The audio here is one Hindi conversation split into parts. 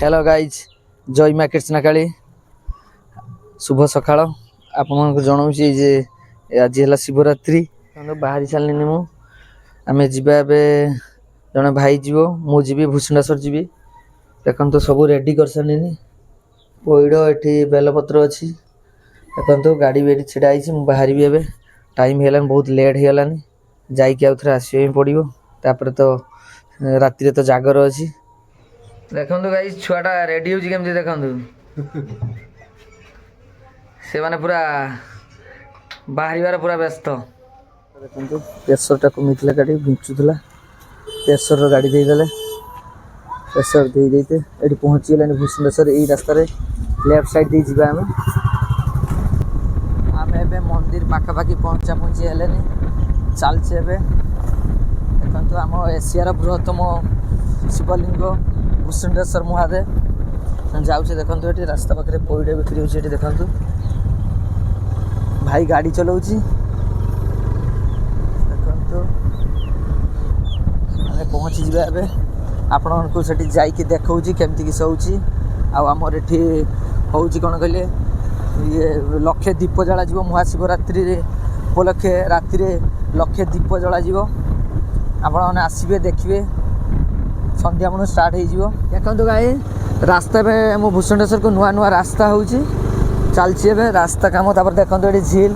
हेलो गाइज जय माँ कृष्णकाली शुभ सका आपण जनाऊँगी जे आज है शिवरात्रि बाहरी सारे मुझे जीवा जड़े भाई जीव मुझे भूषणेश्वर जी देखो सब रेडी कर सारे पैड़ ये बेलपत्र अच्छी देखो गाड़ी भी छिड़ा बाहर भी ए टाइम है बहुत लेट हो गलानी जाकि आउ थे आसवाई पड़ो तापर तो राति तो जागर अच्छी देखो गाई छुआटा रेडी होमती देखु से माने पूरा बाहर पूरा व्यस्त देखो प्रेसर टाक मिथिला गाड़ी भिंचुला प्रेसर गाड़ी देदेले प्रेसर देते ये पहुँची गलानी भूषणेश्वर यही रास्त लेफ्ट साइड दे जावा आम ए मंदिर पाखापाखि पहुँचा पहुँची है चलचे देखो आम एशियार बृहत्तम शिवलिंग भूषणेश्वर महादेव जाऊे देखो ये रास्ता पाखे पैड़ बिक्री होती देखु भाई गाड़ी चलाऊँ देखो आम पहुँची जावा आपण को जाकि देखा केमती किस होमर ये हूँ कौन कहले ये लक्षे दीप जला महाशिवरात्रि उपलक्षे राति लक्षे दीप जला आपण आसबे देखिए संध्या मन स्टार्ट हो देखो गाई रास्ता में मो भूषणेश्वर को नुआ नुआ रास्ता हो चलती रास्ता काम तापर देखो ये झील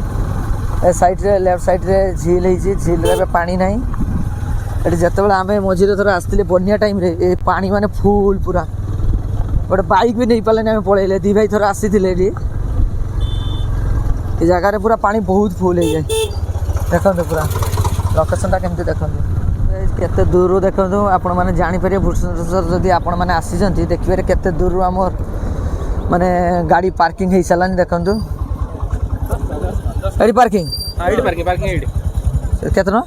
ए साइड रे लेफ्ट साइड रे झील हो झील पानी ना ये जिते आम मझे थोड़ा आसते बनिया टाइम रे ए पानी माने फुल पूरा गोटे बाइक भी नहीं पारे आम पलैले दी भाई थोड़ा आसी ये जगार पूरा पानी बहुत फुल हो जाए देखो पूरा लोकेशन केमती देखो केते दूर देखो आपण मैंने जापर भूषणेश्वर जदि आपण मैंने आसी देखिए केते दूर आम माने गाड़ी पार्किंग हो सारानी देखु ये पार्किंग केते ना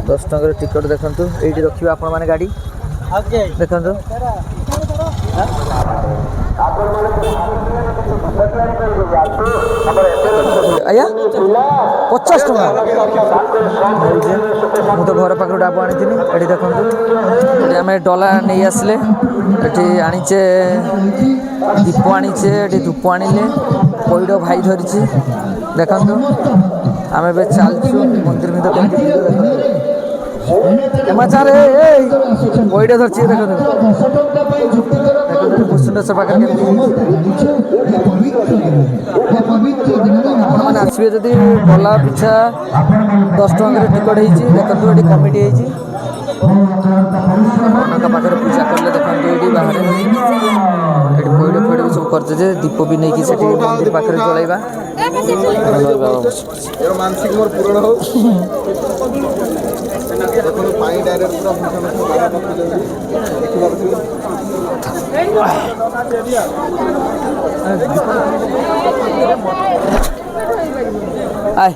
10 टकर टिकट देखु ये रखिए आपण मैंने गाड़ी देखु आया 50 टका मु तो घर पाख डाब आनी ये देखो ये आम डला नहीं आसले ये आनीचे दीप आनीचे ये धूप आनिले पैड़ भाई धरी देखो आम ए चलचु मंदिर भर एमाचार पैड़ धरची देखो भूषणेश्वर पाखे मैंने आसवे जदि गला पिछा 10 टकर टिकट हो देखो ये कमिटी पाखे पूजा कले देखो ये बाहर ये पैड़ फैड़ भी सब करते दीप भी नहीं कि मंदिर पाखे चलैबा मानसिक मोर पूर्ण हो पानी डायरेक्ट आय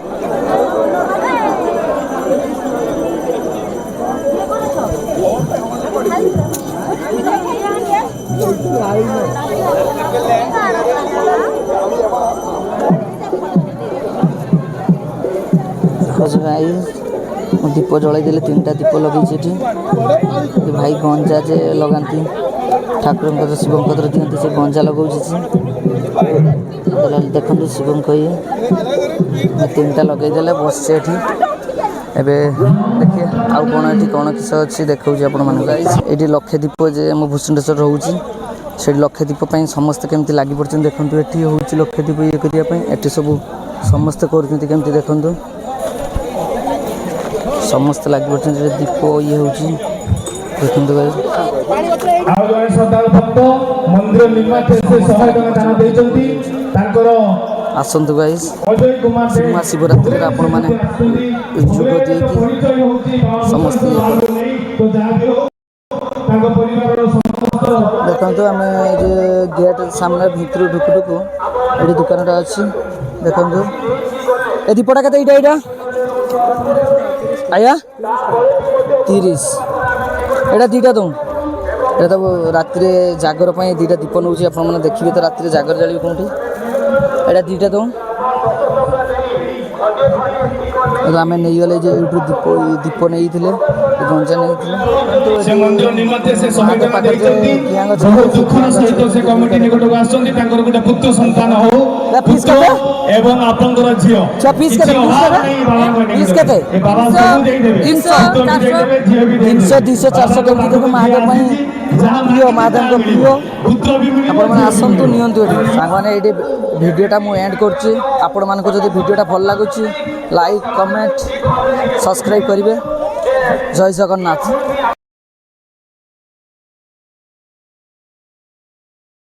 दीप जलाई देले 3टा दीप लगे भाई गंजा जे लगाती ठाकुर शिव दिखती से गंजा लगे देखते शिव को ये 3टा लगेदेले बस ये देखिए आउ कौन किस अच्छी देखा ये लक्षे दीप जे आम भूषणेश्वर रोचे से लक्षे दीप समस्ते केमती लगी पड़ते देखो ये हूँ लक्षे दीप ये करने सब समस्ते करमती देखो समस्त लगी पड़ते दीप ये हूँ देखते आसतु गाइस महाशिवरात्रि आपण मैंने जोग दे समस्त देखो आम गेट सामने भितर ढुकु ढुकु ये दुकान अच्छी देखो ए दीपटा के आया 30 एटा 2टा दूँ ये तो राति जागर 2टा दीप नौ आपने देखिए तो राति जागर जाली कौटी एटा 2टा दूँ आम नहीं गले दीप दीप नहीं गंजा नहीं से मंदिर निमंते से 100 टका दैछन्ती बहुत दुखर सहित से कमिटी निकटक आछन्ती तांकर गोटे पुत्र संतान हो फीस केते एवं आपनकर झियो अच्छा फीस केते फीस केते ए बाबा सब देई देबे 300 200 400 केमती देखो महादेव प्रिय महादेव को प्रिय पुत्र भी मिली आपण माने आसंतु नियंतु एठी सांग माने एठी वीडियोटा मु एंड करछि आपण मानको जदि वीडियोटा भल लागुछि लाइक कमेंट सब्सक्राइब करिवे जय जगन्नाथ।